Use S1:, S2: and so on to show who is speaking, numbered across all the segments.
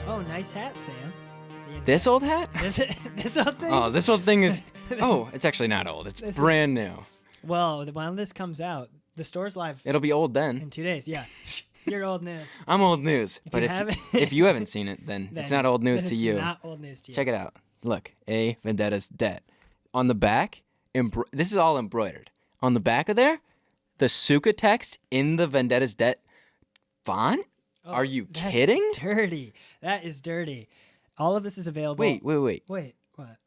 S1: Oh, nice hat, Sam.
S2: This old hat?
S1: This old thing?
S2: Oh, this old thing is... Oh, it's actually not old. It's brand new.
S1: Well, when this comes out, the store's live.
S2: It'll be old then.
S1: In 2 days, yeah. You're old news.
S2: I'm old news. But if you haven't seen it, then it's not old news to you.
S1: It's not old news to you.
S2: Check it out. Look, A Vendetta's dead. On the back, this is all embroidered. On the back of there, the Suka text in the Vendetta's debt font?
S1: Oh,
S2: are you kidding?
S1: Dirty. That is dirty. All of this is available.
S2: Wait.
S1: Wait, what?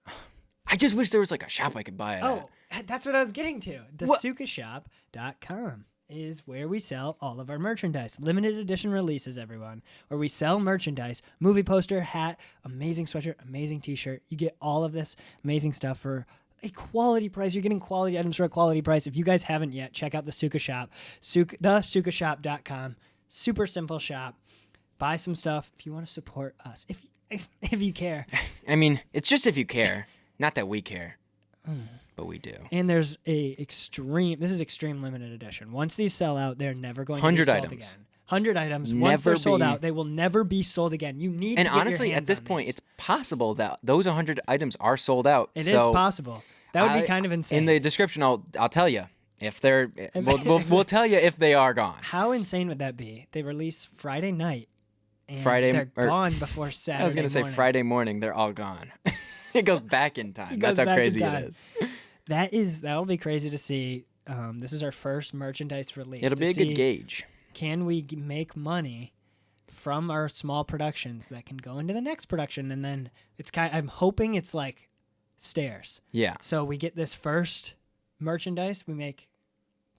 S2: I just wish there was like a shop I could buy it
S1: Oh, that's what I was getting to. The
S2: What?
S1: sukashop.com is where we sell all of our merchandise. Limited edition releases, everyone. Where we sell merchandise, movie poster, hat, amazing sweatshirt, amazing t-shirt. You get all of this amazing stuff for a quality price. You're getting quality items for a quality price. If you guys haven't yet, check out the Suka Shop, thesukashop.com. Super simple shop. Buy some stuff if you want to support us. If you care.
S2: I mean, it's just if you care. Not that we care. But we do.
S1: And there's this is extreme limited edition. Once these sell out, they're never going to be sold again. 100 items. Once they're sold out, they will never be sold again. You need to get your hands on these.
S2: And honestly, at this point, it's possible that those 100 items are sold out.
S1: It is possible. That would be kind of insane.
S2: In the description, I'll tell you if they're. We'll tell you if they are gone.
S1: How insane would that be? They release Friday night, and they're gone before Saturday.
S2: I was gonna say Friday morning. They're all gone. It goes back in time. That's how crazy it is.
S1: That'll be crazy to see. This is our first merchandise release.
S2: It'll be a good gauge.
S1: Can we make money from our small productions that can go into the next production? And then I'm hoping it's like stairs.
S2: Yeah.
S1: So we get this first merchandise, we make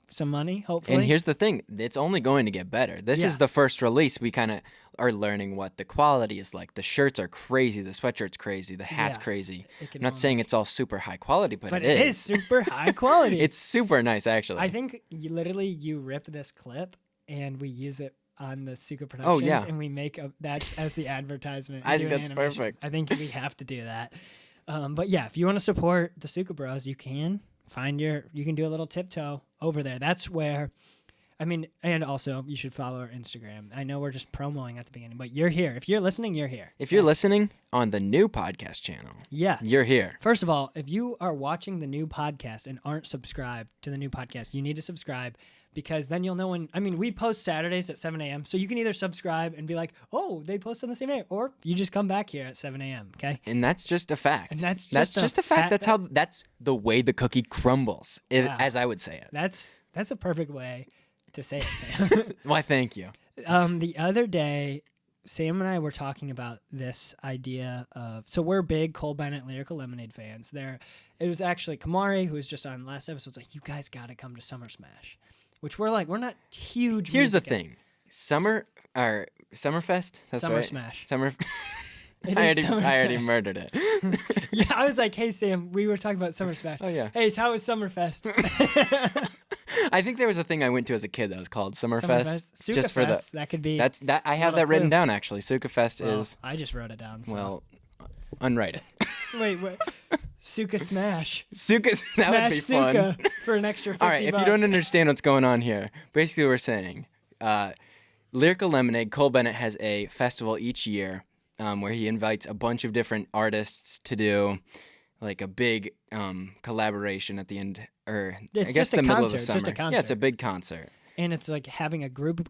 S1: some money, hopefully.
S2: And here's the thing, it's only going to get better. This is the first release. We kind of are learning what the quality is like. The shirts are crazy, the sweatshirt's crazy, the hat's crazy. I'm not saying it's all super high quality, but it is.
S1: It is super high quality.
S2: It's super nice, actually.
S1: I think you rip this clip and we use it on the Suka Productions.
S2: Oh, yeah.
S1: And we make that as the advertisement.
S2: I think that's perfect.
S1: I think we have to do that. But yeah, if you want to support the Suka Bros, you can you can do a little tiptoe over there. That's where, and also you should follow our Instagram. I know we're just promoting at the beginning, but you're here. If you're listening, you're here.
S2: If you're listening on the new podcast channel, you're here.
S1: First of all, if you are watching the new podcast and aren't subscribed to the new podcast, you need to subscribe, because then you'll know when, we post Saturdays at 7 a.m. So you can either subscribe and be like, oh, they post on the same day, or you just come back here at 7 a.m. Okay.
S2: And that's just a fact.
S1: And that's
S2: just a fact. That's the way the cookie crumbles, as I would say it.
S1: That's a perfect way to say it, Sam.
S2: Why, thank you.
S1: The other day, Sam and I were talking about this idea of, so we're big Cole Bennett Lyrical Lemonade fans. It was actually Kamari, who was just on last episode, was like, you guys got to come to Summer Smash. Which we're not huge.
S2: Here's the thing, Summerfest. That's
S1: Summer
S2: right.
S1: Smash.
S2: I already murdered it.
S1: Yeah, I was like, hey Sam, we were talking about Summer Smash.
S2: Oh yeah.
S1: Hey, how was Summerfest?
S2: I think there was a thing I went to as a kid that was called Summerfest.
S1: Suka
S2: just for
S1: Fest, that could be.
S2: I have that written down actually. Sukafest is.
S1: I just wrote it down. So.
S2: Well, unwrite it.
S1: Wait. Suka Smash.
S2: Suka, that would be fun.
S1: Suka for an extra $50.
S2: All right, if you don't understand what's going on here, basically we're saying Lyrical Lemonade, Cole Bennett has a festival each year where he invites a bunch of different artists to do like a big collaboration at the end, or I guess the middle of the summer.
S1: It's just a concert.
S2: Yeah, it's a big concert.
S1: And it's like having a group of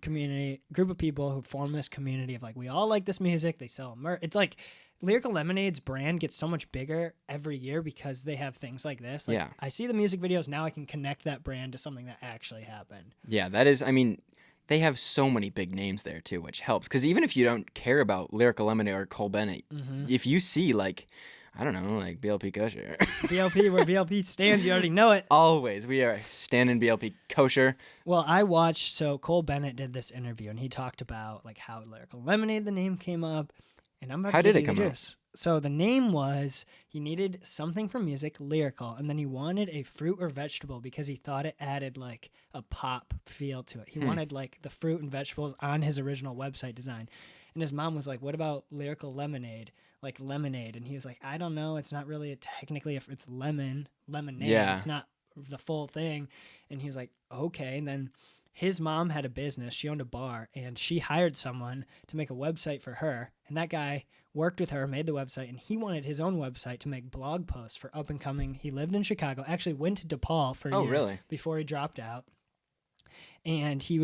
S1: people who form this community of like, we all like this music. They sell merch. It's like Lyrical Lemonade's brand gets so much bigger every year because they have things like this. Like, I see the music videos now. I can connect that brand to something that actually happened.
S2: Yeah, that is. They have so many big names there too, which helps. Because even if you don't care about Lyrical Lemonade or Cole Bennett, if you see like, I don't know, like BLP Kosher.
S1: BLP, where BLP stands, you already know it.
S2: Always. We are standing BLP Kosher.
S1: Well, so Cole Bennett did this interview, and he talked about like how Lyrical Lemonade, the name came up. And I'm about
S2: How
S1: to
S2: did it come up?
S1: So the name was, he needed something from music, lyrical, and then he wanted a fruit or vegetable because he thought it added like a pop feel to it. He wanted like the fruit and vegetables on his original website design. And his mom was like, what about Lyrical Lemonade? Like lemonade. And he was like, I don't know. It's not really it's lemonade.
S2: Yeah.
S1: It's not the full thing. And he was like, okay. And then his mom had a business. She owned a bar, and she hired someone to make a website for her. And that guy worked with her, made the website, and he wanted his own website to make blog posts for up and coming. He lived in Chicago, actually went to DePaul for a year
S2: really?
S1: before he dropped out. And he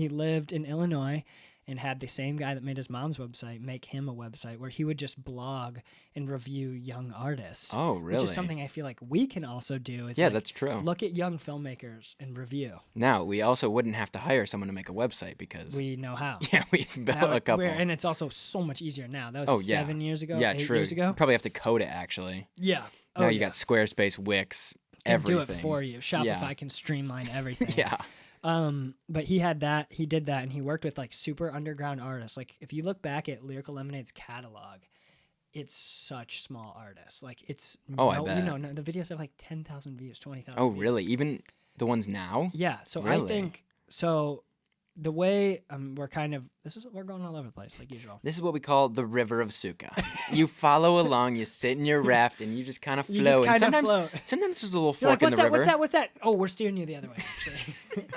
S1: lived in Illinois and had the same guy that made his mom's website make him a website where he would just blog and review young artists.
S2: Oh, really?
S1: Which is something I feel like we can also do. Is
S2: that's true.
S1: Look at young filmmakers and review.
S2: Now, we also wouldn't have to hire someone to make a website because...
S1: We know how.
S2: Yeah, we built a couple.
S1: And it's also so much easier now. That was 7 years ago,
S2: yeah,
S1: 8
S2: true.
S1: years ago.
S2: You probably have to code it, actually.
S1: Yeah.
S2: Now you got Squarespace, Wix, everything.
S1: Do it for you. Shopify can streamline everything.
S2: Yeah.
S1: But he did that, and he worked with like super underground artists. Like if you look back at Lyrical Lemonade's catalog, it's such small artists. Like it's
S2: I bet.
S1: The videos have like 10,000 views, 20,000.
S2: Oh,
S1: views.
S2: really? Even the ones now?
S1: Yeah. So
S2: really?
S1: I think so. The way we're going all over the place like usual.
S2: This is what we call the river of Suka. You follow along, you sit in your raft, and you just kind of flow. And sometimes there's a little fork in the river.
S1: What's that? Oh, we're steering you the other way, actually.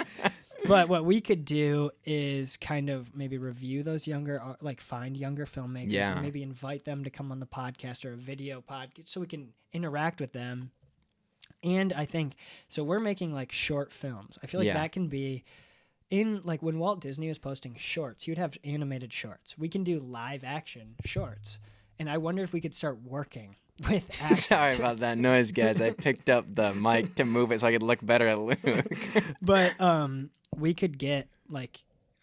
S1: But what we could do is kind of maybe review those find younger filmmakers and maybe invite them to come on the podcast or a video podcast so we can interact with them. And I think, so we're making like short films. I feel like that can be... when Walt Disney was posting shorts, he would have animated shorts. We can do live action shorts. And I wonder if we could start working with actors.
S2: Sorry about that noise, guys. I picked up the mic to move it so I could look better at Luke.
S1: But we could get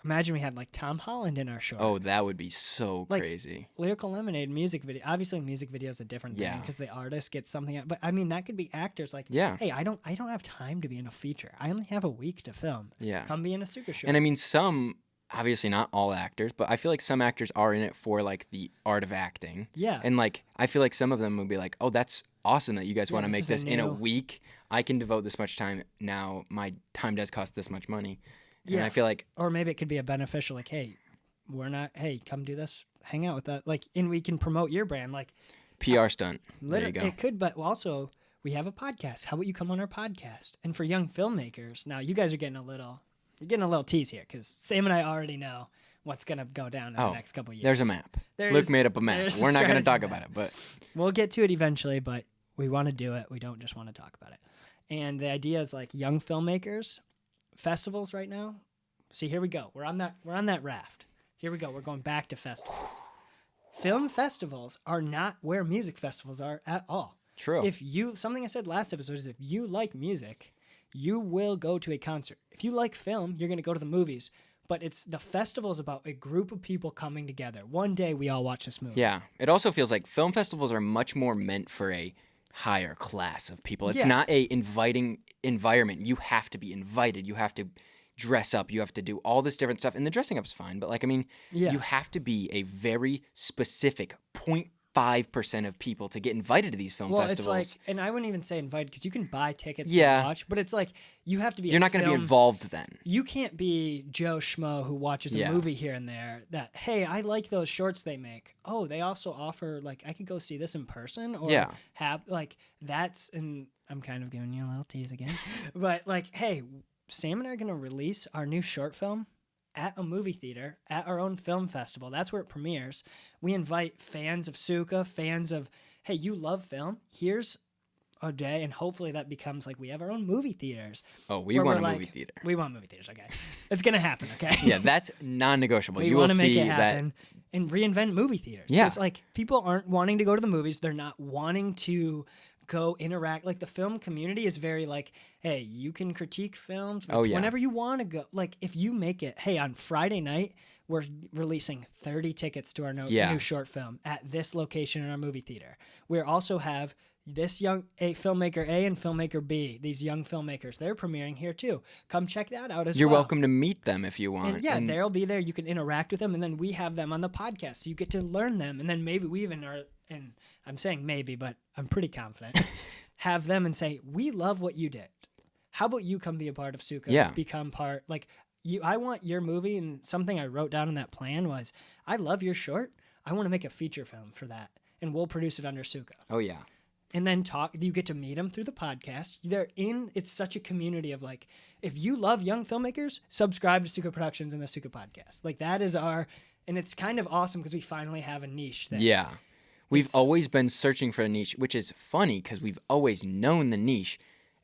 S1: imagine we had Tom Holland in our short.
S2: Oh, that would be so crazy.
S1: Lyrical Lemonade music video. Obviously, music video is a different thing because the artist gets something out. But I mean, that could be actors hey, I don't have time to be in a feature. I only have a week to film.
S2: Yeah.
S1: Come be in a Suka show.
S2: And I mean, obviously not all actors, but I feel like some actors are in it for the art of acting.
S1: Yeah.
S2: And I feel like some of them would be like, oh, that's awesome that you guys want to make this in a week. I can devote this much time. Now my time does cost this much money. And I feel like...
S1: Or maybe it could be a beneficial, hey, come do this, hang out with that. And we can promote your brand.
S2: PR stunt. There you go.
S1: It could, but also, we have a podcast. How about you come on our podcast? And for young filmmakers, now you guys are getting a little tease here, because Sam and I already know what's going to go down in the next couple of years.
S2: There's a map. Luke made up a map. We're not going to talk about it, but...
S1: We'll get to it eventually, but we want to do it. We don't just want to talk about it. And the idea is young filmmakers... Festivals right now. See, here we go. We're on that raft. Here we go. We're going back to festivals. Film festivals are not where music festivals are at all.
S2: True.
S1: Something I said last episode is if you like music, you will go to a concert. If you like film, you're going to go to the movies. But the festival is about a group of people coming together. One day we all watch this movie.
S2: Yeah. It also feels like film festivals are much more meant for a higher class of people. It's not a inviting environment. You have to be invited. You have to dress up. You have to do all this different stuff. And the dressing up's fine, but you have to be a very specific 0.5% of people to get invited to these film festivals.
S1: Well, it's and I wouldn't even say invited because you can buy tickets to watch, but it's you have to be.
S2: You're not going to be involved then.
S1: You can't be Joe Schmo who watches a movie here and there. That hey, I like those shorts they make. Oh, they also offer I could go see this in person or have that's and I'm kind of giving you a little tease again, but hey, Sam and I are going to release our new short film at a movie theater, at our own film festival. That's where it premieres. We invite fans of Suka, fans of, hey, you love film. Here's a day, and hopefully that becomes we have our own movie theaters.
S2: Oh, we want a movie theater.
S1: We want movie theaters, okay. It's going to happen, okay?
S2: Yeah, that's non-negotiable.
S1: We want to make it happen and reinvent movie theaters.
S2: Yeah.
S1: Because, people aren't wanting to go to the movies. They're not wanting to go interact. The film community is very hey, you can critique films whenever you want to go. If you make it, hey, on Friday night, we're releasing 30 tickets to our new short film at this location in our movie theater. We also have this young filmmaker A and filmmaker B, these young filmmakers, they're premiering here too. Come check that out as well.
S2: You're welcome to meet them if you want.
S1: And they'll be there. You can interact with them, and then we have them on the podcast, so you get to learn them, and then maybe we even are, and I'm saying maybe, but I'm pretty confident, have them and say, we love what you did. How about you come be a part of Suka?
S2: Yeah.
S1: Become part, I want your movie, and something I wrote down in that plan was, I love your short. I want to make a feature film for that, and we'll produce it under Suka.
S2: Oh, yeah.
S1: and then talk. You get to meet them through the podcast. It's such a community of like, if you love young filmmakers, subscribe to Suka Productions and the Suka Podcast. Like that is and it's kind of awesome because we finally have a niche there.
S2: Yeah. We've always been searching for a niche, which is funny because we've always known the niche,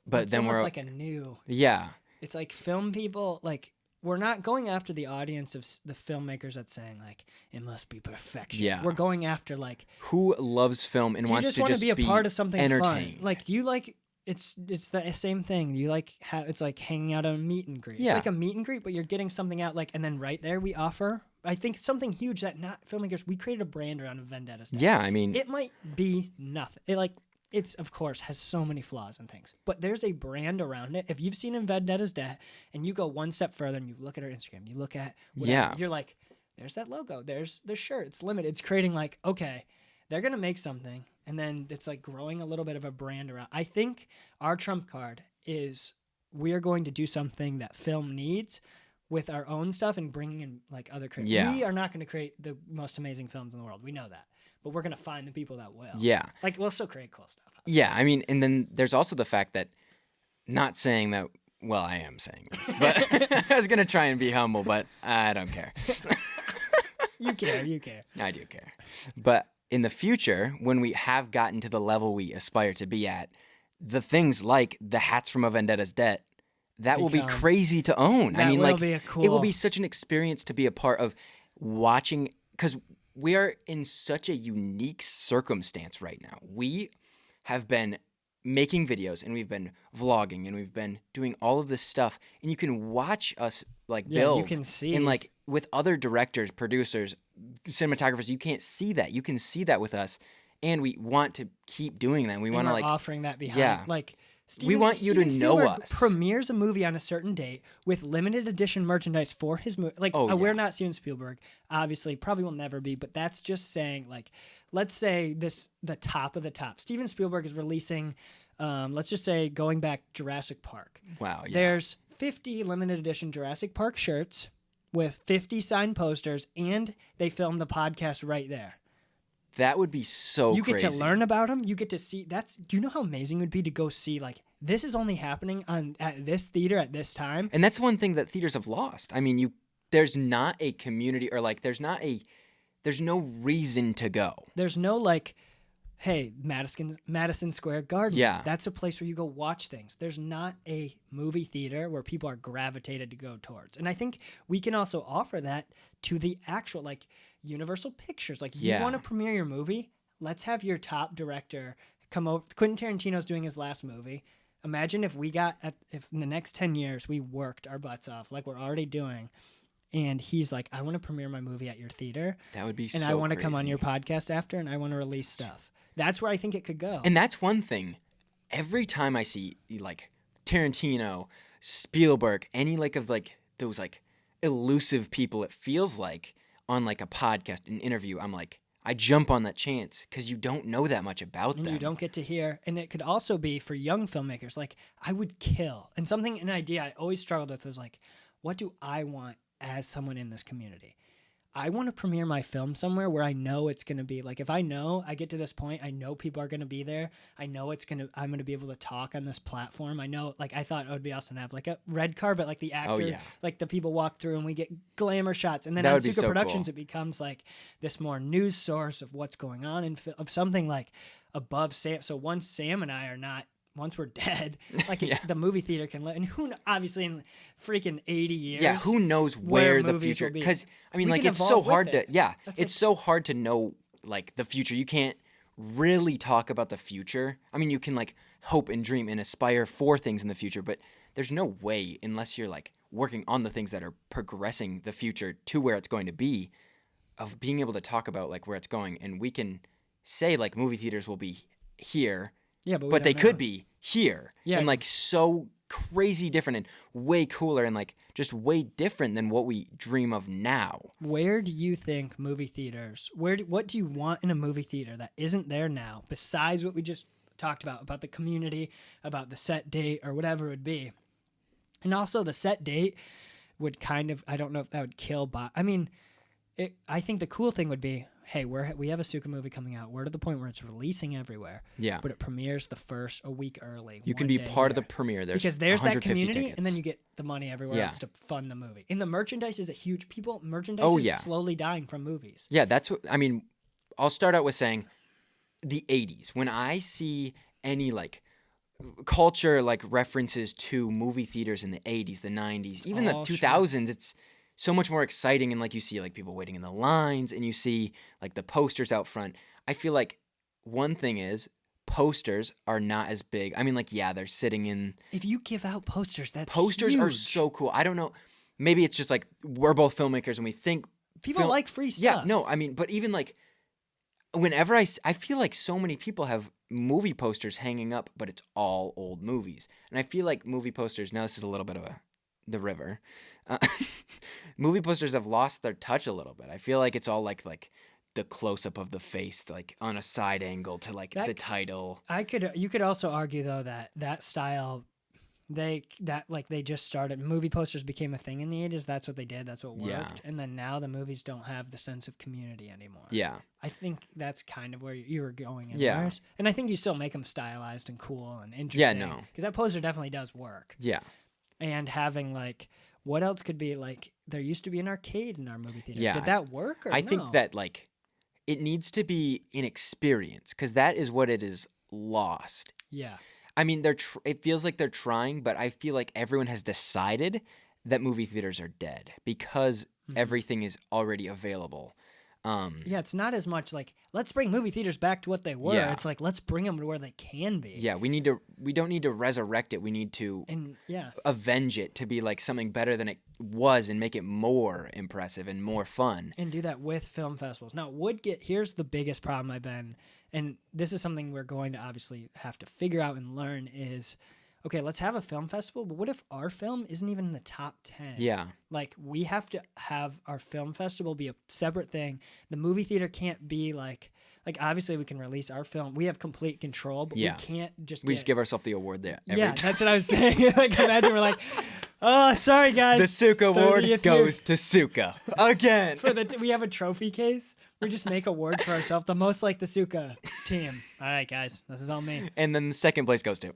S2: but
S1: it's
S2: then
S1: almost
S2: we're
S1: like a new.
S2: Yeah.
S1: It's like film people, like we're not going after the audience of the filmmakers that's saying like it must be perfection.
S2: Yeah.
S1: We're going after like
S2: who loves film and wants to
S1: want
S2: just
S1: be a part of something
S2: entertained.
S1: fun. Like do you like it's the same thing. You like it's like hanging out at a meet and greet.
S2: Yeah.
S1: It's like a meet and greet, but you're getting something out like, and then right there we offer. I think something huge that not filmmakers. We created a brand around Vendetta's Death.
S2: Yeah, I mean,
S1: it might be nothing. It's of course has so many flaws and things, but there's a brand around it. If you've seen in Vendetta's Death and you go one step further and you look at our Instagram, you look at whatever, you're like, there's that logo, there's the shirt. It's limited. It's creating like, okay, they're gonna make something, and then it's like growing a little bit of a brand around. I think our trump card is we are going to do something that film needs with our own stuff and bringing in like other creators.
S2: Yeah.
S1: We are not going to create the most amazing films in the world. We know that. But we're going to find the people that will.
S2: Yeah.
S1: Like we'll still create cool stuff.
S2: Yeah, I mean, and then there's also the fact that not saying that, well, I am saying this, but I was going to try and be humble, but I don't care.
S1: You care.
S2: I do care. But in the future, when we have gotten to the level we aspire to be at, the things like the hats from A Vendetta's Debt, that will be crazy to own.
S1: That
S2: I mean,
S1: will
S2: like,
S1: be
S2: it will be such an experience to be a part of watching, because we are in such a unique circumstance right now. We have been making videos and we've been vlogging and we've been doing all of this stuff, and you can watch us like build.
S1: You can see.
S2: And like with other directors, producers, cinematographers, you can't see that. You can see that with us, and we want to keep doing that. And we want to like
S1: offering that behind.
S2: Yeah.
S1: Like
S2: we want you to know
S1: Spielberg
S2: us.
S1: Premieres a movie on a certain date with limited edition merchandise for his movie. Like, we're not Steven Spielberg, obviously, probably will never be, but that's just saying, like, let's say the top of the top. Steven Spielberg is releasing, let's just say, going back Jurassic Park.
S2: Wow, yeah.
S1: There's 50 limited edition Jurassic Park shirts with 50 signed posters, and they filmed the podcast right there.
S2: That would be so
S1: you
S2: crazy.
S1: get to learn about them. You get to see. Do you know how amazing it would be to go see, like, this is only happening at this theater at this time?
S2: And that's one thing that theaters have lost. I mean, there's not a community, or like there's no reason to go.
S1: There's no like, hey, Madison Square Garden.
S2: Yeah.
S1: That's a place where you go watch things. There's not a movie theater where people are gravitated to go towards. And I think we can also offer that to the actual, like, Universal Pictures. Like, you want to premiere your movie? Let's have your top director come over. Quentin Tarantino's doing his last movie. Imagine if if in the next 10 years we worked our butts off like we're already doing, and he's like, I want to premiere my movie at your theater.
S2: That would be so
S1: And I want to come on
S2: crazy.
S1: your podcast after, and I want to release stuff. That's where I think it could go.
S2: And that's one thing. Every time I see like Tarantino, Spielberg, any like of like those like elusive people, it feels like on like a podcast, an interview, I'm like, I jump on that chance because you don't know that much about them.
S1: You don't get to hear. And it could also be for young filmmakers. Like, I would kill. And an idea I always struggled with was like, what do I want as someone in this community? I want to premiere my film somewhere where I know it's going to be like, if I know I get to this point, I know people are going to be there. I know I'm going to be able to talk on this platform. I know, like, I thought it would be awesome to have like a red carpet, like the actor, like the people walk through and we get glamour shots. And then on Suka Productions, it becomes like this more news source of what's going on of something like above Sam. So once Sam and I are not, once we're dead, like the movie theater can live. And obviously in freaking 80 years.
S2: Yeah, who knows where the future, because I mean, like, it's so hard it's so hard to know like the future. You can't really talk about the future. I mean, you can like hope and dream and aspire for things in the future, but there's no way unless you're like working on the things that are progressing the future to where it's going to be, of being able to talk about like where it's going. And we can say like movie theaters will be here.
S1: Yeah,
S2: but they could be here. Yeah. And like so crazy different and way cooler and like just way different than what we dream of now.
S1: Where do you think movie theaters, what do you want in a movie theater that isn't there now, besides what we just talked about the community, about the set date or whatever it would be? And also the set date would kind of, I don't know if that would kill, but I mean, I think the cool thing would be, hey, we have a Suka movie coming out. We're to the point where it's releasing everywhere.
S2: Yeah.
S1: But it premieres a week early.
S2: You can be part of the premiere.
S1: Because there's that
S2: 150
S1: community,
S2: tickets.
S1: and then you get the money everywhere else to fund the movie. And the merchandise is a huge merchandise is
S2: yeah.
S1: slowly dying from movies.
S2: Yeah, that's what I mean. I'll start out with saying the 80s. When I see any like culture like references to movie theaters in the 80s, the 90s, even the 2000s, it's so much more exciting. And like you see like people waiting in the lines and you see like the posters out front. I feel like one thing is posters are not as big. I mean, like, yeah, they're sitting in.
S1: If you give out posters, that's
S2: Posters
S1: huge.
S2: are so cool. I don't know. Maybe it's just like we're both filmmakers and we think.
S1: People like free stuff.
S2: Yeah, no, I mean, but even like whenever I feel like so many people have movie posters hanging up, but it's all old movies. And I feel like movie posters, now this is a little bit of the river. Movie posters have lost their touch a little bit. I feel like it's all like the close-up of the face, like on a side angle to like the title.
S1: You could also argue though that style, they just started. Movie posters became a thing in the 80s. That's what they did. That's what worked.
S2: Yeah.
S1: And then now the movies don't have the sense of community anymore.
S2: Yeah.
S1: I think that's kind of where you were going.
S2: Yeah.
S1: And I think you still make them stylized and cool and interesting.
S2: Yeah, no.
S1: Because that poster definitely does work.
S2: Yeah.
S1: And having like, what else could be like? There used to be an arcade in our movie theater.
S2: Yeah.
S1: Did that work? Or
S2: I
S1: no?
S2: think that like it needs to be an experience because that is what it is lost.
S1: Yeah.
S2: I mean, it feels like they're trying, but I feel like everyone has decided that movie theaters are dead because everything is already available.
S1: Yeah, it's not as much like, let's bring movie theaters back to what they were.
S2: Yeah.
S1: It's like, let's bring them to where they can be.
S2: Yeah, we don't need to resurrect it. We need to avenge it to be like something better than it was and make it more impressive and more fun.
S1: And do that with film festivals. Now, here's the biggest problem and this is something we're going to obviously have to figure out and learn is, okay, let's have a film festival, but what if our film isn't even in the top 10?
S2: Yeah.
S1: Like, we have to have our film festival be a separate thing. The movie theater can't be like obviously we can release our film. We have complete control, but we can't just
S2: just give ourselves the award there.
S1: That's what I was saying. Like, imagine we're like, oh, sorry, guys.
S2: The Suka Award goes to Suka again.
S1: We have a trophy case. We just make awards for ourselves. The most like the Suka team. All right, guys, this is all me.
S2: And then the second place goes to.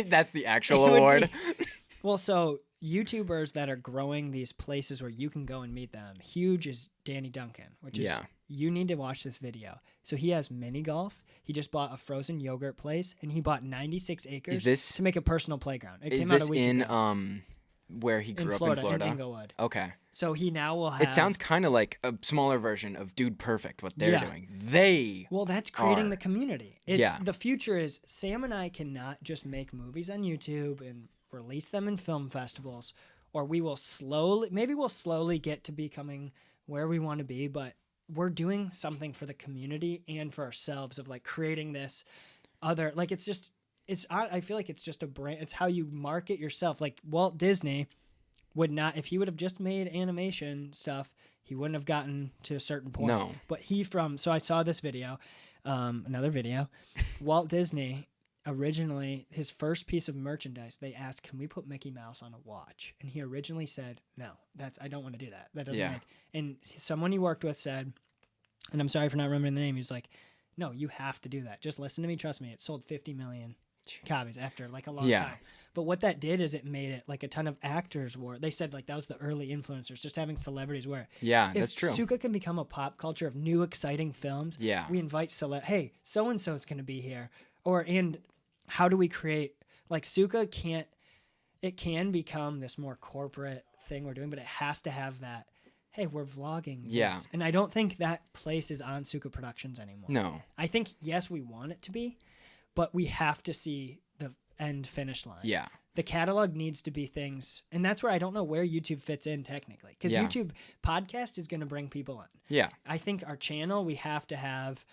S2: That's the actual award.
S1: Well, so YouTubers that are growing these places where you can go and meet them. Huge is Danny Duncan, which is you need to watch this video. So he has mini golf. He just bought a frozen yogurt place, and he bought 96 acres to make a personal playground. It came out a week ago.
S2: Where he grew up in Florida?
S1: In Inglewood.
S2: Okay.
S1: So he now will have...
S2: It sounds kind of like a smaller version of Dude Perfect, what they're doing.
S1: Well, that's creating the community. The future is Sam and I cannot just make movies on YouTube and release them in film festivals, or we'll slowly get to becoming where we want to be, but we're doing something for the community and for ourselves of like creating this other, like I feel like it's just a brand. It's how you market yourself. Like Walt Disney would not, if he would have just made animation stuff, he wouldn't have gotten to a certain point.
S2: No.
S1: But so I saw this video, another video. Walt Disney, originally, his first piece of merchandise, they asked, can we put Mickey Mouse on a watch? And he originally said, no, I don't want to do that. That doesn't make. And someone he worked with said, and I'm sorry for not remembering the name, he's like, no, you have to do that. Just listen to me, trust me. It sold 50 million copies after like a long time. But what that did is it made it like a ton of actors wore. They said like that was the early influencers, just having celebrities wear it.
S2: Yeah, that's true.
S1: If Suka can become a pop culture of new exciting films, we invite hey, so and so is going to be here. And how do we create like Suka it can become this more corporate thing we're doing, but it has to have that, hey, we're vlogging.
S2: Yeah.
S1: And I don't think that place is on Suka Productions anymore.
S2: No.
S1: I think, yes, we want it to be, but we have to see the end finish line.
S2: Yeah.
S1: The catalog needs to be things, and that's where I don't know where YouTube fits in technically, because YouTube podcast is going to bring people in. Yeah. I think our channel, we have to have,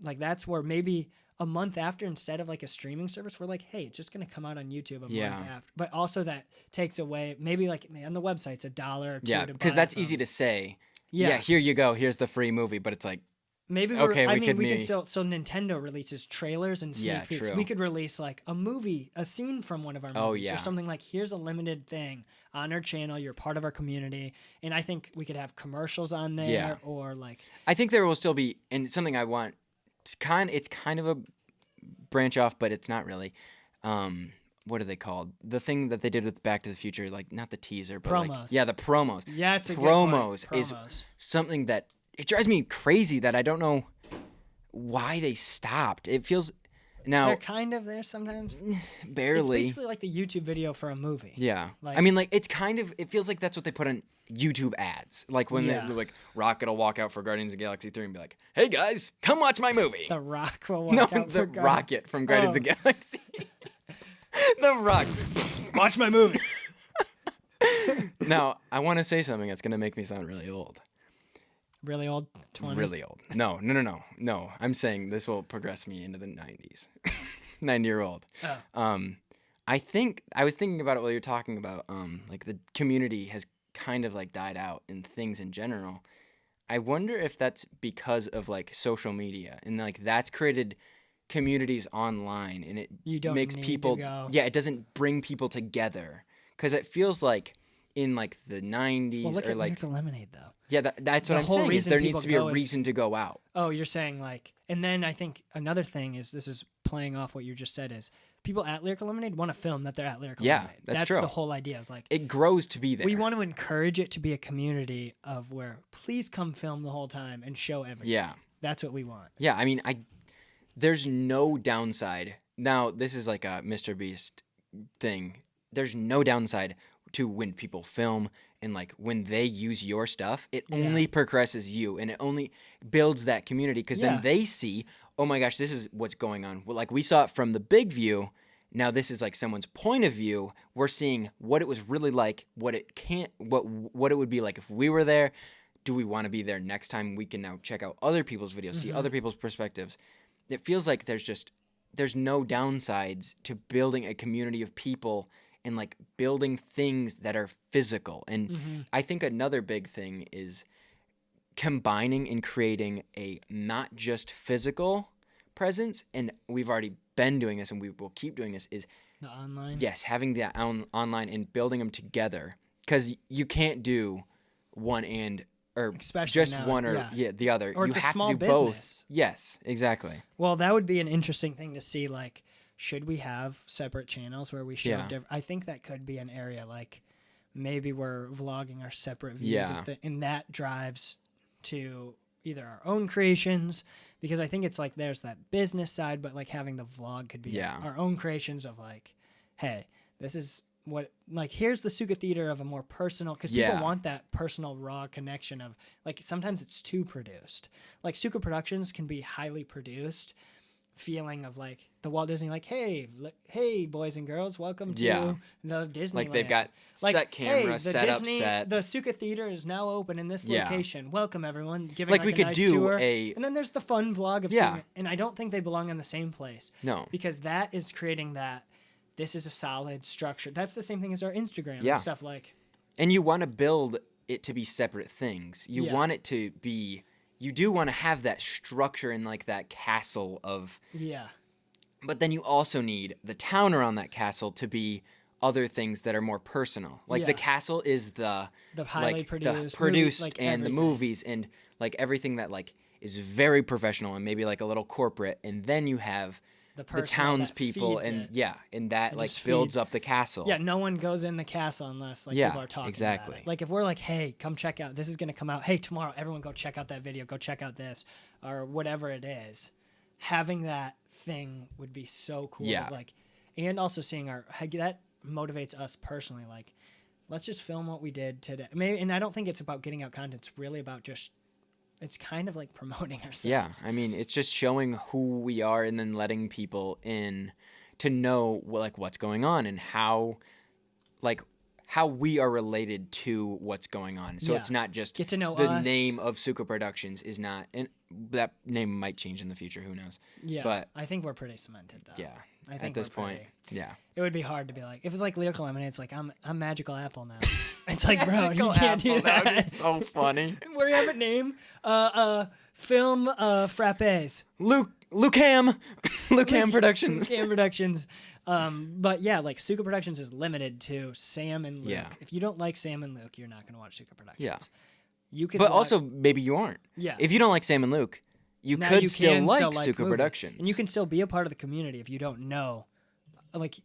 S1: like that's where maybe a month after, instead of like a streaming service, we're like, hey, it's just going to come out on YouTube a month after. But also that takes away, maybe like on the website, it's $1 or $2.
S2: Yeah, because that's easy to say. Yeah, here you go. Here's the free movie. But it's like,
S1: Maybe
S2: Okay,
S1: I
S2: we
S1: mean,
S2: could
S1: we can
S2: maybe-
S1: still. So Nintendo releases trailers and sneak
S2: Yeah,
S1: peeks.
S2: true.
S1: We could release like a movie, a scene from one of our movies,
S2: Oh, yeah.
S1: or something like. Here's a limited thing on our channel. You're part of our community, and I think we could have commercials on there,
S2: Yeah.
S1: or like.
S2: I think there will still be, and something I want. It's kind of a branch off, but it's not really. What are they called? The thing that they did with Back to the Future, like not the teaser, but like,
S1: Promos.
S2: yeah, the promos.
S1: Yeah, it's a
S2: Promos
S1: good
S2: is
S1: point. Promos.
S2: something that it drives me crazy that I don't know why they stopped. It feels now
S1: They're kind of there sometimes.
S2: barely.
S1: It's basically like the YouTube video for a movie.
S2: Yeah.
S1: Like-
S2: I mean, like, it's kind of, it feels like that's what they put on YouTube ads. Like, when
S1: Yeah.
S2: they're like, Rocket will walk out for Guardians of the Galaxy 3 and be like, hey, guys, come watch my movie.
S1: The Rock will walk
S2: No,
S1: out
S2: the
S1: for Guardians.
S2: Rocket from Guardians
S1: Oh.
S2: of the Galaxy. The Rock.
S1: Watch my movie.
S2: Now, I want to say something that's going to make me sound really old.
S1: Really old. 20.
S2: Really old. No. I'm saying this will progress me into the 90s. 90-year-old.
S1: Oh.
S2: I think I was thinking about it while you were talking about like the community has kind of like died out in things in general. I wonder if that's because of like social media and like that's created communities online and it
S1: You don't
S2: makes
S1: need to
S2: people
S1: go.
S2: it doesn't bring people together because it feels like in like the 90s
S1: Well, look
S2: or
S1: at
S2: like
S1: Miracle Lemonade though.
S2: yeah that's
S1: The
S2: what I'm
S1: whole
S2: saying is
S1: reason
S2: there needs
S1: people
S2: to be a
S1: go is-
S2: reason to go out.
S1: Oh, you're saying like, and then I think another thing is this is playing off what you just said is people at Lyrical Lemonade want to film that they're at Lyrical
S2: Yeah,
S1: Lemonade.
S2: that's
S1: That's
S2: true.
S1: the whole idea. It's like
S2: It grows to be there.
S1: we want to encourage it to be a community of where please come film the whole time and show everything.
S2: Yeah.
S1: That's what we want.
S2: Yeah, I mean, there's no downside. Now, this is like a Mr. Beast thing. There's no downside to when people film and like when they use your stuff. It
S1: Yeah.
S2: only progresses you and it only builds that community because
S1: Yeah.
S2: then they see, oh my gosh, this is what's going on. Well, like we saw it from the big view. Now this is like someone's point of view. We're seeing what it was really like, what it would be like if we were there. Do we want to be there next time? We can now check out other people's videos, see other people's perspectives. It feels like there's no downsides to building a community of people and like building things that are physical. And I think another big thing is combining and creating a not just physical presence, and we've already been doing this and we will keep doing this, is
S1: The online.
S2: yes, having that online and building them together, because you can't do one or
S1: Especially
S2: just
S1: now,
S2: one or
S1: yeah.
S2: the other.
S1: Or
S2: You
S1: it's a
S2: have
S1: small
S2: to do both.
S1: business.
S2: Yes, exactly.
S1: Well, that would be an interesting thing to see. Like, should we have separate channels where we show
S2: Yeah.
S1: different? I think that could be an area. Like, maybe we're vlogging our separate views,
S2: Yeah.
S1: and that drives to either our own creations, because I think it's like there's that business side, but like having the vlog could be
S2: Yeah.
S1: our own creations of like, hey, this is what, like, here's the Suka Theater of a more personal, because
S2: Yeah.
S1: people want that personal raw connection of like sometimes it's too produced. Like Suka Productions can be highly produced, feeling of like the Walt Disney, like, hey, hey, boys and girls, welcome to
S2: Yeah.
S1: the Disney.
S2: Like they've got set camera,
S1: the
S2: set
S1: Disney,
S2: up set.
S1: The Suka Theater is now open in this
S2: Yeah.
S1: location. Welcome everyone. Giving
S2: Like,
S1: like
S2: we
S1: a
S2: could
S1: nice
S2: do
S1: tour.
S2: a-
S1: and then there's the fun vlog of
S2: Yeah.
S1: seeing it. And I don't think they belong in the same place
S2: No.
S1: because that is creating that. This is a solid structure. That's the same thing as our Instagram
S2: Yeah.
S1: and stuff like.
S2: And you want to build it to be separate things. You
S1: Yeah.
S2: want it to be, you do want to have that structure and like that castle of,
S1: Yeah.
S2: but then you also need the town around that castle to be other things that are more personal. Like
S1: Yeah.
S2: the castle is the
S1: highly
S2: like
S1: produced,
S2: the produced
S1: like
S2: and
S1: everything.
S2: the movies and like everything that like is very professional and maybe like a little corporate, and then you have
S1: The
S2: the
S1: personal that
S2: townspeople
S1: feeds
S2: and
S1: it.
S2: and that
S1: It
S2: like
S1: just
S2: builds
S1: feeds-
S2: up the castle.
S1: Yeah, no one goes in the castle unless like
S2: Yeah,
S1: people are talking
S2: exactly.
S1: about it. Like if we're like, hey, come check out, this is gonna come out. Hey, tomorrow, everyone go check out that video. Go check out this or whatever it is. Having that thing would be so cool.
S2: Yeah.
S1: Like, and also seeing that motivates us personally. Like, let's just film what we did today. Maybe, and I don't think it's about getting out content. It's really about just. It's kind of like promoting ourselves.
S2: Yeah, I mean, it's just showing who we are and then letting people in to know like what's going on and how we are related to what's going on. So
S1: Yeah.
S2: it's not just
S1: Get to know
S2: the
S1: us.
S2: name of Suka Productions is not, and that name might change in the future. Who knows?
S1: Yeah.
S2: But
S1: I think we're pretty cemented though.
S2: yeah,
S1: I think
S2: at this
S1: we're
S2: point,
S1: pretty-
S2: yeah.
S1: It would be hard to be like, if it's like Lyrical Lemonade, it's like I'm Magical Apple now. It's like, bro, you
S2: Magical
S1: can't do
S2: Apple,
S1: that.
S2: would be so funny.
S1: Where you have a name, film frappes.
S2: Luke Ham Productions.
S1: Luke Ham Productions. But yeah, like Suka Productions is limited to Sam and Luke.
S2: Yeah.
S1: If you don't like Sam and Luke, you're not going to watch Suka Productions.
S2: Yeah.
S1: You could
S2: But
S1: watch,
S2: also, maybe you aren't.
S1: Yeah.
S2: If you don't like Sam and Luke, you
S1: now
S2: could
S1: you
S2: still
S1: can
S2: like
S1: like
S2: Suka
S1: movie.
S2: Productions.
S1: And you can still be a part of the community if you don't know. Like,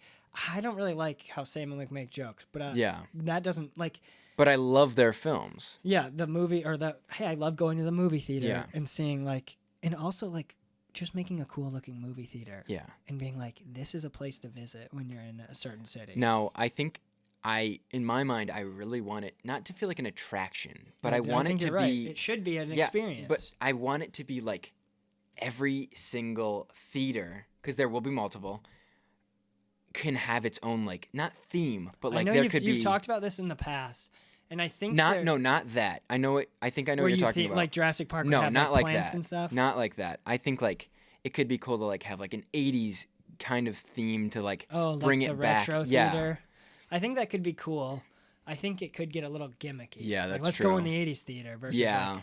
S1: I don't really like how Sam and Luke make jokes, but
S2: Yeah.
S1: that doesn't, like...
S2: But I love their films.
S1: Yeah, the movie, or hey, I love going to the movie theater
S2: Yeah.
S1: and seeing, like... And also, like, just making a cool-looking movie theater.
S2: Yeah.
S1: And being like, this is a place to visit when you're in a certain city.
S2: Now, I think in my mind, I really want it not to feel like an attraction, but I want it
S1: think
S2: to
S1: you're right.
S2: be...
S1: It should be an
S2: Yeah,
S1: experience.
S2: but I want it to be like every single theater, because there will be multiple, can have its own, like, not theme, but like
S1: I know
S2: there
S1: you've
S2: could be...
S1: talked about this in the past, and I think
S2: Not that. I know it. I think I know what you're talking about.
S1: Like Jurassic Park would
S2: No,
S1: have
S2: not
S1: like
S2: like
S1: plants
S2: that.
S1: and stuff.
S2: Not like that. I think like it could be cool to like have like an 80s kind of theme to like
S1: like
S2: bring
S1: the
S2: it back.
S1: retro
S2: Yeah.
S1: theater. I think that could be cool. I think it could get a little gimmicky.
S2: Yeah,
S1: like,
S2: that's
S1: let's go in
S2: true.
S1: the 80s theater versus
S2: Yeah.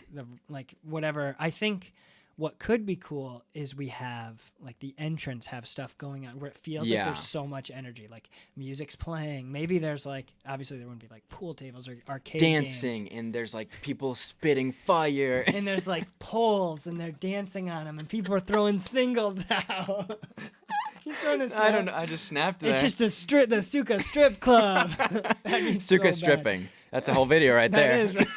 S1: like whatever. I think what could be cool is we have like the entrance have stuff going on where it feels like
S2: Yeah.
S1: there's so much energy, like music's playing. Maybe there's like, obviously there wouldn't be like pool tables or arcade
S2: Dancing
S1: games.
S2: and there's like people spitting fire.
S1: And there's like poles and they're dancing on them and people are throwing singles out. He's throwing a
S2: I don't know. I just snapped there.
S1: It's just the Suka strip club. That'd be so
S2: Suka
S1: bad.
S2: stripping. That's a whole video right
S1: That
S2: there.
S1: is.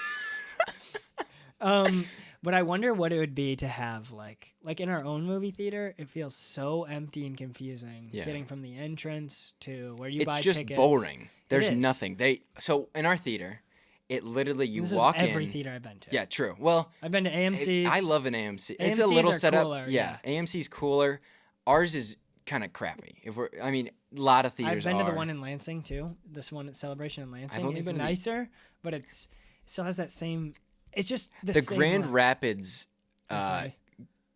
S1: But I wonder what it would be to have like in our own movie theater. It feels so empty and confusing.
S2: Yeah.
S1: Getting from the entrance to where you buy
S2: It's just
S1: tickets.
S2: boring. There's
S1: is.
S2: nothing. So in our theater, it literally you
S1: This
S2: walk
S1: is every
S2: in.
S1: theater I've been to.
S2: Yeah, true. Well,
S1: I've been to AMC's.
S2: I love an AMC. It's a
S1: AMCs
S2: little
S1: are
S2: setup.
S1: cooler,
S2: Yeah, AMC's cooler. Ours is kind of crappy. A lot of theaters
S1: I've been
S2: are.
S1: to the one in Lansing too. This one at Celebration in Lansing
S2: only
S1: is
S2: been to the-
S1: nicer, but it still has that same. It's just the
S2: the
S1: same
S2: Grand
S1: vibe.
S2: Rapids
S1: Sorry.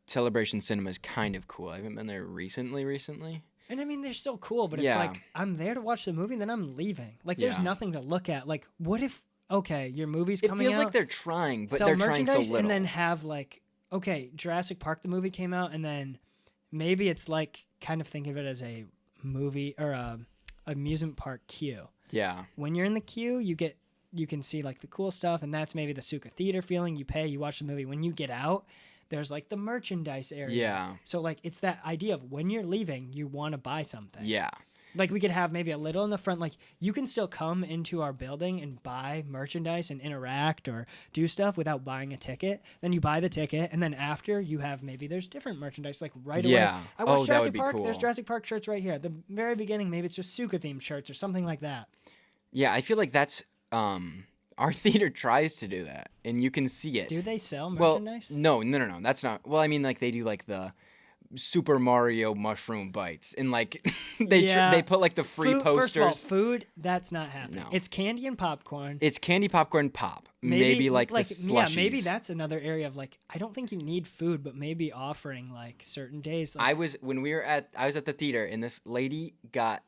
S2: Celebration Cinema is kind of cool. I haven't been there recently.
S1: And I mean, they're still cool, but
S2: Yeah.
S1: it's like I'm there to watch the movie, and then I'm leaving. Like, there's
S2: Yeah.
S1: nothing to look at. Like, what if your movie's
S2: It
S1: coming
S2: feels
S1: out?
S2: like they're trying, but
S1: sell
S2: they're trying so
S1: merchandise
S2: little.
S1: and then have like Jurassic Park the movie came out, and then maybe it's like kind of think of it as a movie or a amusement park queue.
S2: Yeah.
S1: When you're in the queue, you can see like the cool stuff, and that's maybe the Suka theater feeling. You pay, you watch the movie. When you get out, there's like the merchandise area.
S2: Yeah.
S1: So like it's that idea of when you're leaving, you want to buy something.
S2: Yeah.
S1: Like we could have maybe a little in the front. Like you can still come into our building and buy merchandise and interact or do stuff without buying a ticket. Then you buy the ticket, and then after you have there's different merchandise like right away.
S2: Yeah.
S1: I watched
S2: that
S1: Jurassic
S2: would be
S1: Park.
S2: cool.
S1: There's Jurassic Park shirts right here. At the very beginning, maybe it's just Suka themed shirts or something like that.
S2: Yeah, I feel like that's our theater tries to do that, and you can see it.
S1: Do they sell
S2: Well,
S1: merchandise?
S2: no, that's not. Well, I mean, like they do like the Super Mario mushroom bites, and like they put like the free
S1: food,
S2: posters.
S1: First of all, food that's not happening.
S2: No.
S1: It's candy and popcorn.
S2: It's candy, popcorn, pop. Maybe like the slushies.
S1: Yeah, maybe that's another area of like I don't think you need food, but maybe offering like certain days. Like,
S2: I was at the theater, and this lady got,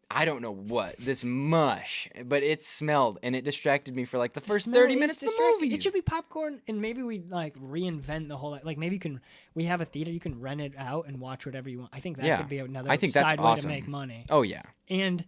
S2: I don't know what, this mush, but it smelled, and it distracted me for like the first 30 minutes of the
S1: distracting.
S2: movie.
S1: It should be popcorn, and maybe we like reinvent the whole. Like maybe we have a theater, you can rent it out and watch whatever you want. I think that could be another
S2: I think that's
S1: side way
S2: awesome.
S1: to make money.
S2: Oh yeah.
S1: And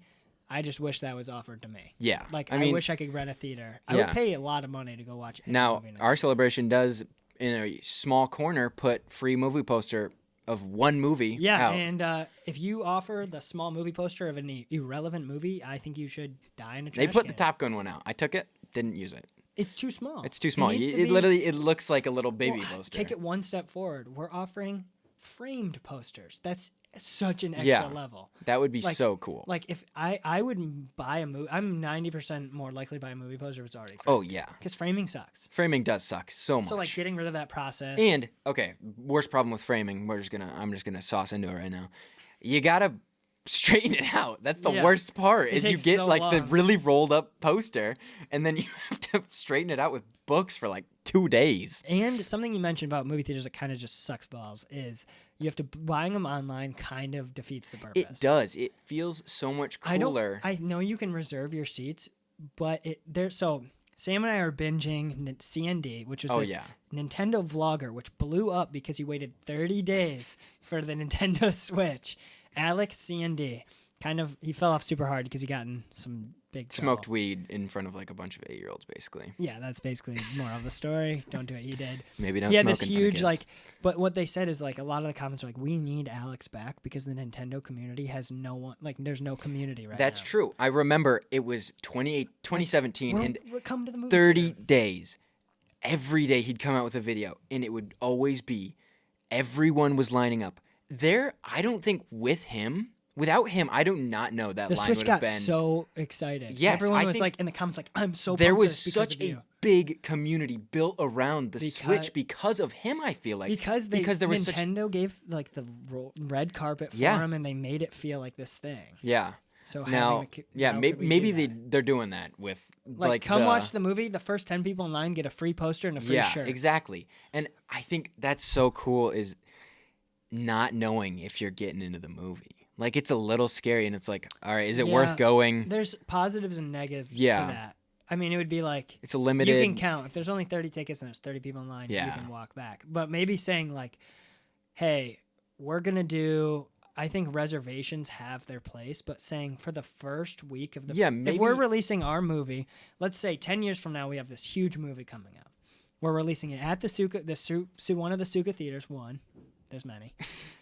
S1: I just wish that was offered to me.
S2: Yeah.
S1: Like
S2: I
S1: I
S2: mean,
S1: wish I could rent a theater. I would
S2: Yeah.
S1: pay a lot of money to go watch it.
S2: now our celebration does in a small corner put free movie poster of one movie out.
S1: and if you offer the small movie poster of an irrelevant movie, I think you should die in a trash
S2: They put the
S1: can.
S2: Top Gun one out. I took it, didn't use it.
S1: It's too small.
S2: It's too small.
S1: It, needs to
S2: It
S1: be-
S2: literally it looks like a little baby
S1: Well,
S2: poster.
S1: Take it one step forward. We're offering framed posters. That's such an extra
S2: Yeah.
S1: level.
S2: That would be
S1: Like-
S2: so cool.
S1: Like if I would buy a movie, I'm 90% more likely to buy a movie poster if it's already framed.
S2: Oh yeah.
S1: Because framing sucks.
S2: Framing does suck so much.
S1: So like getting rid of that process.
S2: And okay, worst problem with framing. I'm just gonna sauce into it right now. You gotta straighten it out. That's the
S1: Yeah.
S2: worst part.
S1: It
S2: Is you
S1: takes
S2: get
S1: so
S2: like the
S1: long.
S2: really rolled up poster, and then you have to straighten it out with books for like 2 days.
S1: And something you mentioned about movie theaters that kind of just sucks balls is you have to buying them online kind of defeats the purpose.
S2: It does. It feels so much cooler.
S1: I know you can reserve your seats, but Sam and I are binging CND, which was this Nintendo vlogger, which blew up because he waited 30 days for the Nintendo Switch. Alex CND. He fell off super hard because he got in some big trouble.
S2: Smoked weed in front of like a bunch of 8-year-olds, basically.
S1: Yeah, that's basically more of the story. Don't do what he did.
S2: Maybe don't
S1: smoke
S2: in
S1: this
S2: front of
S1: huge
S2: kids.
S1: but what they said is like a lot of the comments are like, we need Alex back because the Nintendo community has no one, like there's no community right
S2: That's
S1: now.
S2: true. I remember it was 2017 and
S1: we're coming to the movie
S2: 30 days. Every day he'd come out with a video and it would always be everyone was lining up. I don't think without him, I do not know that
S1: the
S2: line
S1: Switch
S2: would have
S1: got
S2: been.
S1: so excited.
S2: Yes,
S1: Everyone
S2: I
S1: was
S2: think
S1: like in the comments like, I'm so
S2: there
S1: pumped
S2: was
S1: this because
S2: such
S1: of
S2: a
S1: you.
S2: big community built around the Switch because of him, I feel like.
S1: Because
S2: there was
S1: Nintendo gave like the red carpet for him and they made it feel like this thing.
S2: Yeah.
S1: So
S2: now, maybe they're doing that with like
S1: come watch the movie. The first 10 people in line get a free poster and a free shirt.
S2: Yeah, exactly. And I think that's so cool is not knowing if you're getting into the movie. Like it's a little scary, and it's like, all right, is it worth going?
S1: There's positives and negatives to that. I mean, it would be like
S2: it's a limited.
S1: You can count if there's only 30 tickets and there's 30 people in line. You can walk back. But maybe saying like, hey, we're gonna do. I think reservations have their place, but saying for the first week of the
S2: maybe
S1: if we're releasing our movie, let's say 10 years from now we have this huge movie coming out. We're releasing it at the Suka, one of the Suka theaters. One, there's many.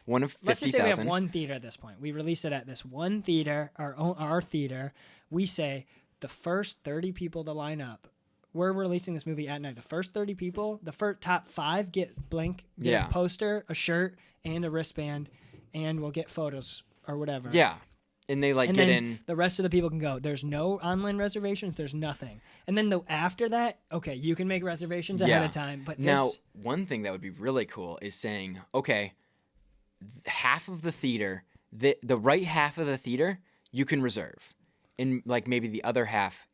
S2: One of 50,000.
S1: Let's just say we have one theater at this point. We release it at this one theater, our theater. We say the first 30 people to line up. We're releasing this movie at night. The first 30 people, the first top 5 get a poster, a shirt, and a wristband. And we'll get photos or whatever.
S2: Yeah. And they get in.
S1: The rest of the people can go. There's no online reservations. There's nothing. And then after that, okay, you can make reservations ahead of time. But
S2: now, one thing that would be really cool is saying, okay, half of the theater, the right half of the theater, you can reserve. And like maybe the other half,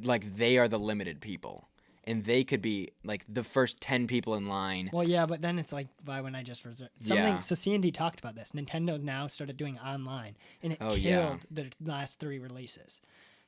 S2: they are the limited people. And they could be like the first 10 people in line.
S1: Well, yeah, but then it's like, why wouldn't I just reserve something? Yeah. So C&D talked about this. Nintendo now started doing online, and it killed the last 3 releases.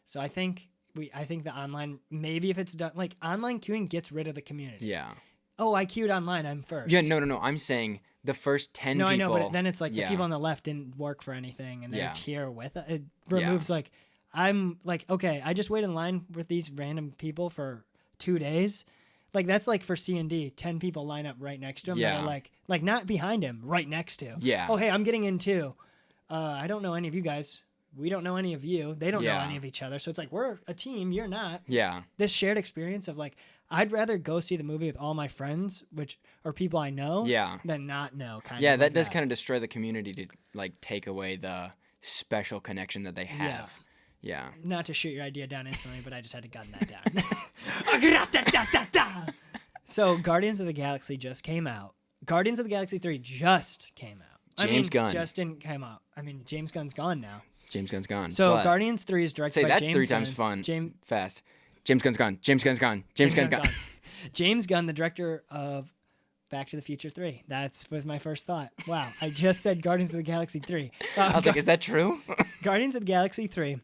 S1: So I think the online, maybe if it's done, like online queuing gets rid of the community.
S2: Yeah.
S1: Oh, I queued online. I'm first.
S2: Yeah, no. I'm saying the first 10 people.
S1: No, I know, but then it's like the people on the left didn't work for anything, and they're here with it. It removes like, I'm like, okay, I just wait in line with these random people for 2 days. Like that's like for C&D, 10 people line up right next to him.
S2: Yeah.
S1: Like not behind him, right next to.
S2: Yeah.
S1: Oh, hey, I'm getting in too. I don't know any of you guys. We don't know any of you. They don't know any of each other. So it's like, we're a team. You're not.
S2: Yeah.
S1: This shared experience of like, I'd rather go see the movie with all my friends, or people I know, than not know.
S2: Yeah, that does kind of destroy the community to like take away the special connection that they have. Yeah.
S1: Not to shoot your idea down instantly, but I just had to gun that down. So Guardians of the Galaxy just came out. Guardians of the Galaxy 3 just came out.
S2: James Gunn.
S1: Just didn't come out. I mean, James Gunn's gone now.
S2: James Gunn's gone.
S1: So Guardians 3 is directed by James Gunn.
S2: Say that 3 times fast. James Gunn's gone. James Gunn's gone. James Gunn's gone.
S1: James Gunn, the director of Back to the Future 3. That was my first thought. Wow, I just said Guardians of the Galaxy 3.
S2: I was like, is that true?
S1: Guardians of the Galaxy 3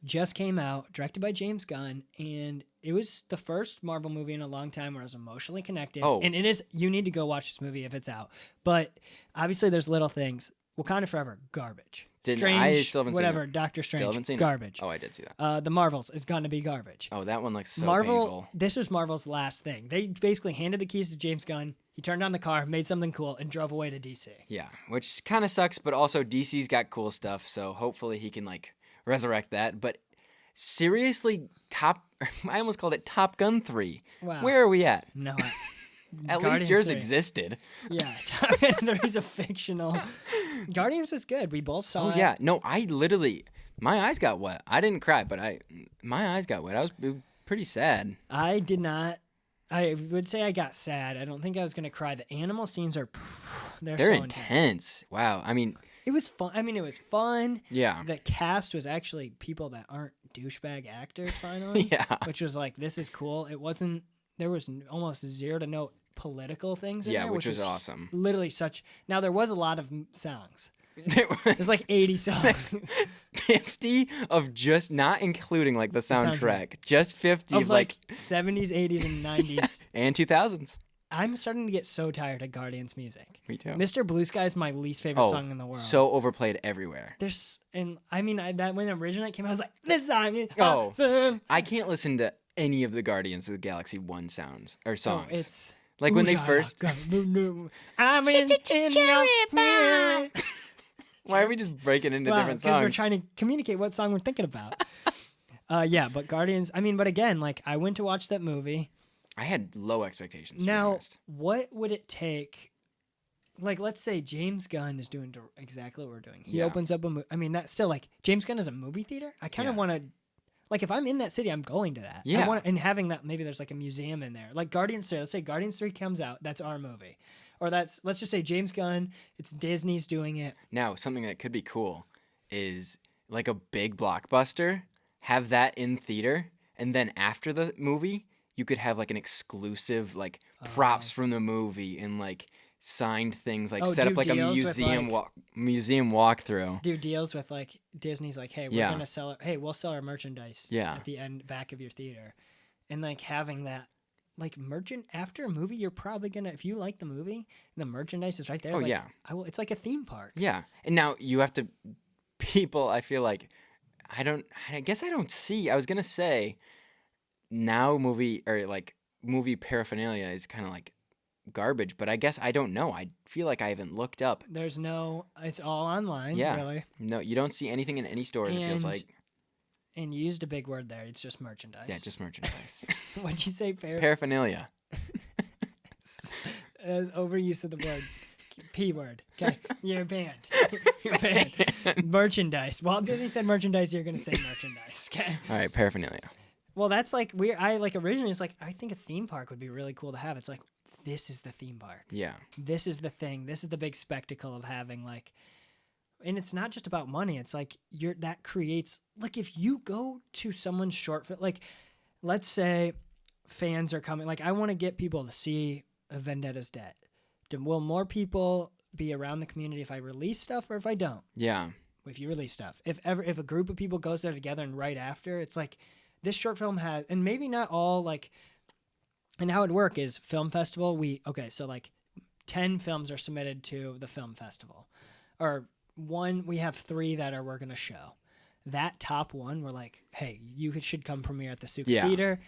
S1: just came out, directed by James Gunn, and it was the first Marvel movie in a long time where I was emotionally connected.
S2: Oh.
S1: And you need to go watch this movie if it's out. But obviously there's little things. Wakanda Forever, garbage.
S2: I still haven't
S1: whatever,
S2: seen it.
S1: Doctor Strange,
S2: seen
S1: garbage.
S2: It. Oh, I did see that.
S1: The Marvels is going to be garbage.
S2: Oh, that one looks so
S1: Marvel,
S2: painful.
S1: This was Marvel's last thing. They basically handed the keys to James Gunn. He turned on the car, made something cool, and drove away to DC.
S2: Yeah, which kind of sucks, but also DC's got cool stuff, so hopefully he can like resurrect that. But seriously, I almost called it Top Gun 3.
S1: Wow.
S2: Where are we at?
S1: No.
S2: At least yours existed.
S1: Yeah, Top Gun 3 is a fictional. Guardians was good. We both saw it.
S2: Oh, yeah. No, my eyes got wet. I didn't cry, but my eyes got wet. I was pretty sad.
S1: I did not. I would say I got sad. I don't think I was going to cry. The animal scenes are, they're so
S2: intense. Wow. I mean,
S1: it was fun. It was fun.
S2: Yeah.
S1: The cast was actually people that aren't douchebag actors finally.
S2: Yeah.
S1: Which was like, this is cool. There was almost zero to no political things in there.
S2: Which was awesome.
S1: Literally now there was a lot of songs. There's like 80 songs
S2: 50 of just not including like the soundtrack. Just 50
S1: of like 70s, 80s, and 90s.
S2: And 2000s.
S1: I'm starting to get so tired of Guardians music.
S2: Me too.
S1: Mr. Blue Sky is my least favorite song in the world.
S2: So overplayed everywhere.
S1: And I mean, that when Originate came out, I was like, this song is
S2: Oh.
S1: awesome.
S2: I can't listen to any of the Guardians of the Galaxy 1 songs.
S1: Oh, it's
S2: like when they first.
S1: I'm in your
S2: Why are we just breaking into different songs?
S1: Because we're trying to communicate what song we're thinking about. Yeah, but Guardians. I mean, but again, like I went to watch that movie.
S2: I had low expectations.
S1: Now, what would it take? Like, let's say James Gunn is doing exactly what we're doing. He opens up a movie. I mean, that's still like James Gunn is a movie theater. I kind of want to, like, if I'm in that city, I'm going to that.
S2: Yeah.
S1: And having that, maybe there's like a museum in there. Like Guardians 3. Let's say Guardians 3 comes out. That's our movie. Or let's just say James Gunn. It's Disney's doing it.
S2: Now, something that could be cool is like a big blockbuster. Have that in theater, and then after the movie, you could have like an exclusive like props from the movie and like signed things, like set up like a museum museum walkthrough.
S1: Do deals with like Disney's like, hey, we're gonna sell we'll sell our merchandise at the back of your theater. And like having that like merchant after a movie, you're probably gonna, if you like the movie, the merchandise is right there. It's it's like a theme park.
S2: Yeah. And now you have to I feel like I don't see. I was gonna say now movie paraphernalia is kind of like garbage, but I guess I don't know. I feel like I haven't looked up.
S1: It's all online.
S2: Yeah.
S1: Really.
S2: No, you don't see anything in any stores. It feels like.
S1: And you used a big word there. It's just merchandise.
S2: Yeah, just merchandise.
S1: What'd you say?
S2: Paraphernalia.
S1: Overuse of the word. P word. Okay, you're banned. You're banned. Merchandise. Walt Disney said merchandise. You're gonna say merchandise. Okay.
S2: All right, paraphernalia.
S1: Well, that's like I like originally. It's like I think a theme park would be really cool to have. It's like this is the theme park.
S2: Yeah.
S1: This is the thing. This is the big spectacle of having like. And it's not just about money. It's like that creates, like, if you go to someone's short film, like, let's say fans are coming. Like, I want to get people to see A Vendetta's Dead. Will more people be around the community if I release stuff or if I don't?
S2: Yeah.
S1: If you release stuff. If a group of people goes there together and right after, it's like this short film has, and maybe not all, like, and how it would work is film festival. So like 10 films are submitted to the film festival. Or we have 3 that we're going to show. That top one, we're like, hey, you should come premiere at the Suka Theater.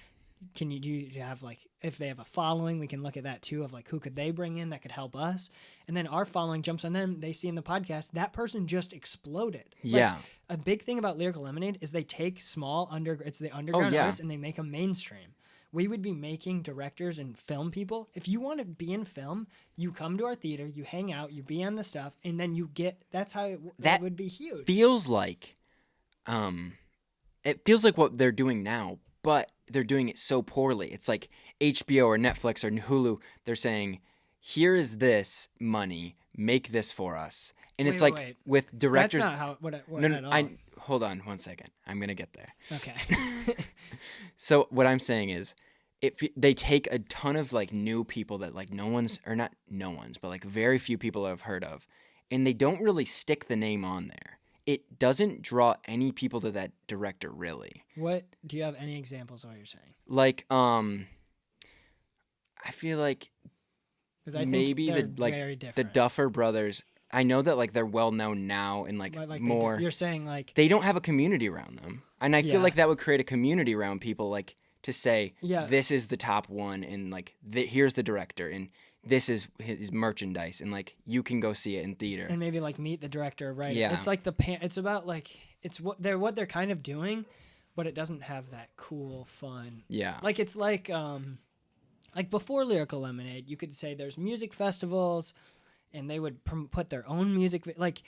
S1: Can you have, like, if they have a following, we can look at that too, of like, who could they bring in that could help us? And then our following jumps on them. They see in the podcast, that person just exploded.
S2: Yeah.
S1: Like, a big thing about Lyrical Lemonade is they take it's the underground artists and they make them mainstream. We would be making directors and film people. If you want to be in film, you come to our theater, you hang out, you be on the stuff, and then you get. That's how that would be huge.
S2: Feels like, it feels like what they're doing now, but they're doing it so poorly. It's like HBO or Netflix or Hulu. They're saying, "Here is this money, make this for us," and it's like with directors.
S1: That's not how. No.
S2: Hold on 1 second. I'm gonna get there.
S1: Okay.
S2: So what I'm saying is, they take a ton of like new people that like but like very few people have heard of, and they don't really stick the name on there. It doesn't draw any people to that director really.
S1: What do you have any examples of what you're saying?
S2: Like I feel like maybe the Duffer Brothers. I know that like they're well known now and like more.
S1: You're saying like
S2: they don't have a community around them, and I feel like that would create a community around people, like to say, this is the top one, and like here's the director, and this is his merchandise, and like you can go see it in theater,
S1: and maybe like meet the director, right?
S2: Yeah,
S1: it's like it's about like it's what they're kind of doing, but it doesn't have that cool fun.
S2: Yeah,
S1: like it's like before Lyrical Lemonade, you could say there's music festivals. And they would put their own music. Like,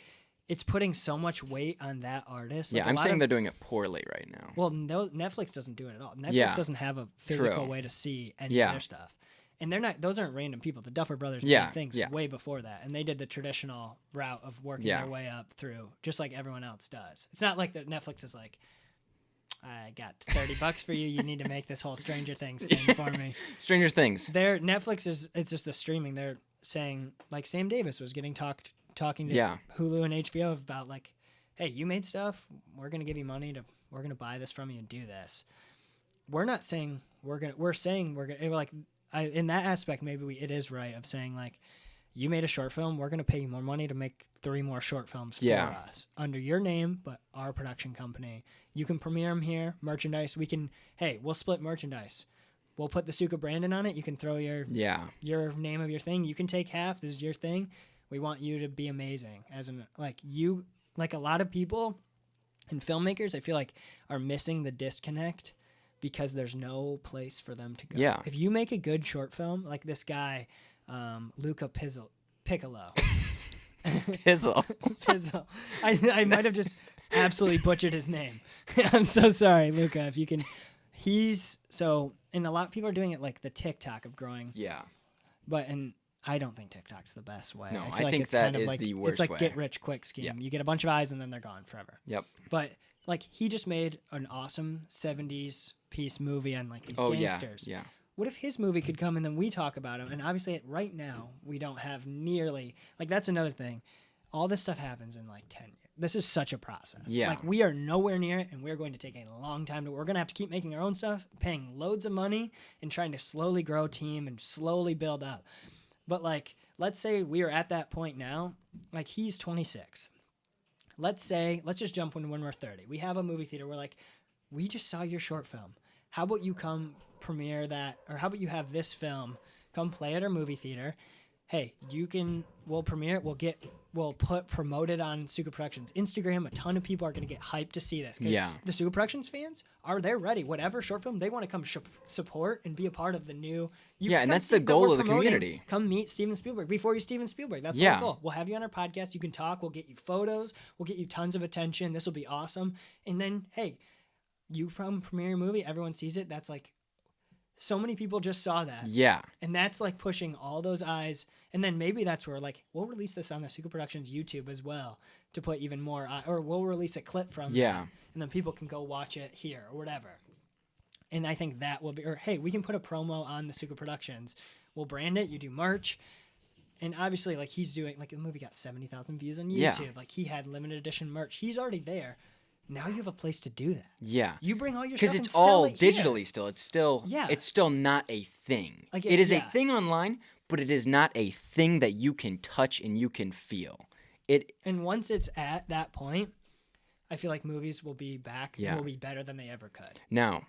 S1: it's putting so much weight on that artist.
S2: Yeah,
S1: like
S2: I'm saying they're doing it poorly right now.
S1: Well, no, Netflix doesn't do it at all. Netflix doesn't have a physical way to see any of their stuff. And those aren't random people. The Duffer Brothers did things way before that. And they did the traditional route of working their way up through, just like everyone else does. It's not like that Netflix is like, I got $30 for you. You need to make this whole Stranger Things thing for me.
S2: Stranger Things.
S1: Netflix it's just the streaming. They're saying, like, Sam Davis was getting talked talking to Hulu and HBO about like, hey, you made stuff. We're gonna give you money we're gonna buy this from you and do this. We're not saying we're saying we're gonna like in that aspect maybe it is right of saying like, you made a short film. We're gonna pay you more money to make 3 more short films for us under your name, but our production company. You can premiere them here. Merchandise. We'll split merchandise. We'll put the Suka branding on it. You can throw your name of your thing. You can take half. This is your thing. We want you to be amazing. Like a lot of people and filmmakers, I feel like are missing the disconnect because there's no place for them to go.
S2: Yeah.
S1: If you make a good short film, like this guy, Luca Piccolo.
S2: Pizzle.
S1: Pizzle. I might have just absolutely butchered his name. I'm so sorry, Luca. If you can, and a lot of people are doing it like the TikTok of growing.
S2: Yeah.
S1: And I don't think TikTok's the best way.
S2: No,
S1: I
S2: think
S1: it's
S2: that
S1: kind of
S2: is
S1: like,
S2: the worst
S1: it's like
S2: way.
S1: get rich quick scheme.
S2: Yeah.
S1: You get a bunch of eyes and then they're gone forever.
S2: Yep.
S1: But like he just made an awesome 70s piece movie on like these gangsters.
S2: Yeah.
S1: What if his movie could come and then we talk about him? And obviously right now we don't have nearly like that's another thing. All this stuff happens in like 10 years. This is such a process.
S2: Yeah.
S1: Like we are nowhere near it and we're going to take a long time we're going to have to keep making our own stuff, paying loads of money and trying to slowly grow a team and slowly build up. But like, let's say we are at that point now, like he's 26. Let's just jump when we're 30. We have a movie theater. We're like, we just saw your short film. How about you come premiere that? Or how about you have this film come play at our movie theater? Hey, we'll premiere it. We'll promote it on Suka Productions Instagram. A ton of people are going to get hyped to see this.
S2: Yeah.
S1: The Suka Productions fans they're ready. Whatever short film, they want to come support and be a part of the new.
S2: And that's the goal of the community.
S1: Come meet Steven Spielberg before you're Steven Spielberg. That's the goal. We'll have you on our podcast. You can talk. We'll get you photos. We'll get you tons of attention. This will be awesome. And then, hey, you from premiere your movie, everyone sees it. That's like, so many people just saw that.
S2: Yeah.
S1: And that's like pushing all those eyes. And then maybe that's where like, we'll release this on the Suka Productions YouTube as well to put even more, or we'll release a clip from that, and then people can go watch it here or whatever. And I think that will be, or hey, we can put a promo on the Suka Productions. We'll brand it. You do merch. And obviously like he's doing, like the movie got 70,000 views on YouTube.
S2: Yeah.
S1: Like he had limited edition merch. He's already there. Now you have a place to do that.
S2: Yeah.
S1: You bring all your stuff
S2: because it's
S1: and sell
S2: all
S1: it here.
S2: digitally still. It's still not a thing.
S1: Like
S2: it is a thing online, but it is not a thing that you can touch and you can feel.
S1: And once it's at that point, I feel like movies will be back and will be better than they ever could.
S2: Now,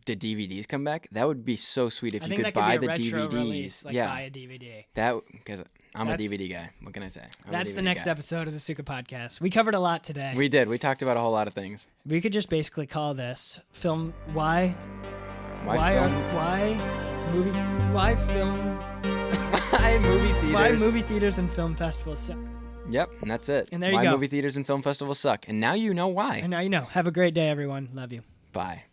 S2: did DVDs come back? That would be so sweet if you could
S1: that
S2: buy
S1: could be a
S2: the
S1: retro
S2: DVDs.
S1: Release, like buy a DVD.
S2: Because I'm a DVD guy. What can I say?
S1: That's the next episode of the Suka Podcast. We covered a lot today.
S2: We did. We talked about a whole lot of things.
S1: We could just basically call this film. Why movie theaters and film festivals suck.
S2: Yep, and that's it.
S1: And there you go.
S2: Why movie theaters and film festivals suck. And now you know why.
S1: And now you know. Have a great day, everyone. Love you.
S2: Bye.